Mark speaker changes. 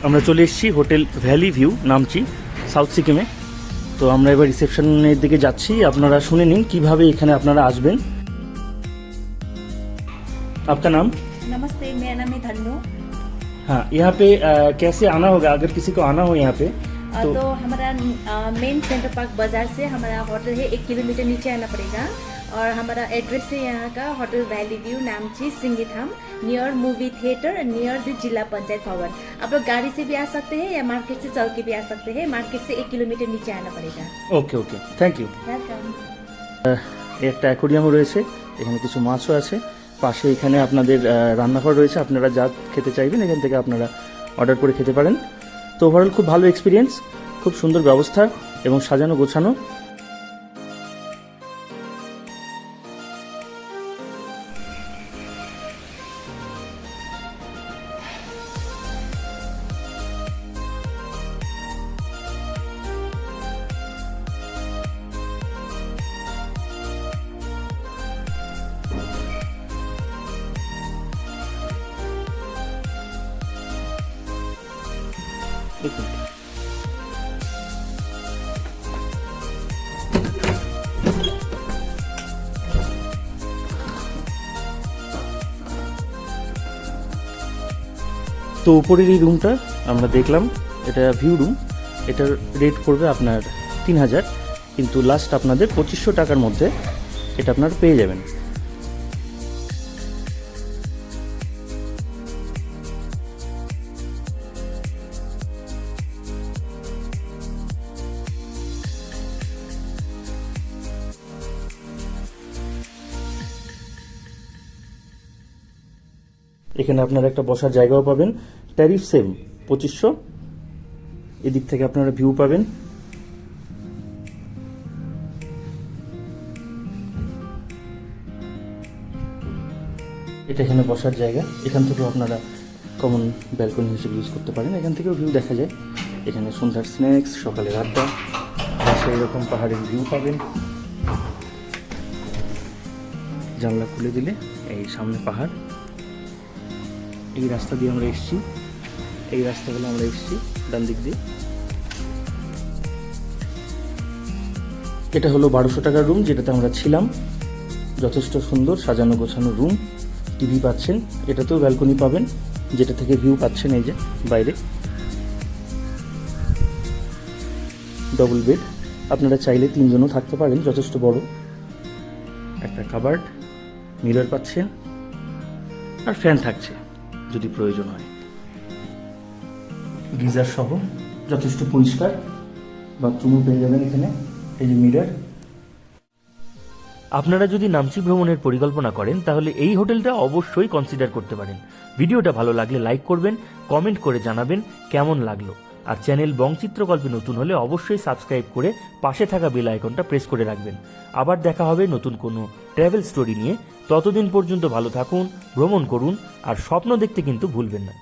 Speaker 1: আমরা চলে এসেছি hotel valley view Namchi, south সিকিমে। তো আমরা এবার রিসেপশনের দিকে যাচ্ছি। আপনারা শুনে নিন কিভাবে এখানে আপনারা আসবেন। आपका नाम?
Speaker 2: नमस्ते, मेरा नाम है धन्नु।
Speaker 1: हाँ, यहाँ पे कैसे आना होगा अगर किसी को आना हो यहाँ पे?
Speaker 2: तो हमारा मेन सेंटर पार्क बाजार से हमारा होटल है 1 किलोमीटर नीचे आना पड़ेगा। और हमारा एड्रेस है यहाँ का hotel valley view Namchi Singithang, near movie theatre, near the Zila Panchayat भवन। आप लोग गाड़ी से भी आ सकते हैं या मार्केट से चल के भी आ सकते हैं। मार्केट से 1 किलोमीटर नीचे आना पड़ेगा।
Speaker 1: ওকে ওকে, থ্যাংক ইউ।
Speaker 2: वेलकम।
Speaker 1: একটা অ্যাকোরিয়ামও রয়েছে, এখানে কিছু মাছও আছে। পাশে এখানে আপনাদের রান্নাঘর রয়েছে, আপনারা যা খেতে চাইবেন এখান থেকে আপনারা অর্ডার করে খেতে পারেন। তো ওভারঅল খুব ভালো এক্সপিরিয়েন্স, খুব সুন্দর ব্যবস্থা এবং সাজানো গোছানো। দেখুন তো উপরের এই রুমটা আমরা দেখলাম, এটা ভিউ রুম। এটার রেট পড়বে আপনার 3000, কিন্তু লাস্ট আপনাদের 2500 টাকার মধ্যে এটা আপনারা পেয়ে যাবেন। এখানে আপনারা একটা বসার জায়গাও পাবেন, ট্যারিফ সেম 2500। এদিক থেকে আপনারা ভিউ পাবেন। এটা এখানে বসার জায়গা, এখান থেকেও আপনারা কমন ব্যালকনি হিসেবে ইউজ করতে পারেন। এখান থেকেও ভিউ দেখা যায়। এখানে সন্ধ্যার স্ন্যাক্স, সকালের আড্ডা, পাশে এরকম পাহাড়ের ভিউ পাবেন। জানলা খুলে দিলে এই সামনে পাহাড়। এই রাস্তা দিয়ে আমরা এসেছি, এই রাস্তাগুলো আমরা এসেছি ডান দিক দিয়ে। এটা হলো 1200 টাকার রুম, যেটাতে আমরা ছিলাম। যথেষ্ট সুন্দর সাজানো গোছানো রুম। টিভি পাচ্ছেন, এটাতেও ব্যালকনি পাবেন, যেটা থেকে ভিউ পাচ্ছেন এই যে বাইরে। ডবল বেড, আপনারা চাইলে 3 জনও থাকতে পারেন, যথেষ্ট বড়। একটা কাবার্ড, মিরর পাচ্ছেন, আর ফ্যান থাকছে যদি প্রয়োজন হয়। গিজার সহ যথেষ্ট পরিষ্কার। বাথরুমও পেয়ে যাবেন এখানে, এই যে মিরর। আপনারা যদি নামচি ভ্রমণের পরিকল্পনা করেন তাহলে এই হোটেলটা অবশ্যই কনসিডার করতে পারেন। ভিডিওটা ভালো লাগলে লাইক করবেন, কমেন্ট করে জানাবেন কেমন লাগলো। আর চ্যানেল বংচিত্রকল্পে নতুন হলে অবশ্যই সাবস্ক্রাইব করে পাশে থাকা বেল আইকনটা প্রেস করে রাখবেন। আবার দেখা হবে নতুন কোনো ট্র্যাভেল স্টোরি নিয়ে। ততদিন পর্যন্ত ভালো থাকুন, ভ্রমণ করুন, আর স্বপ্ন দেখতে কিন্তু ভুলবেন না।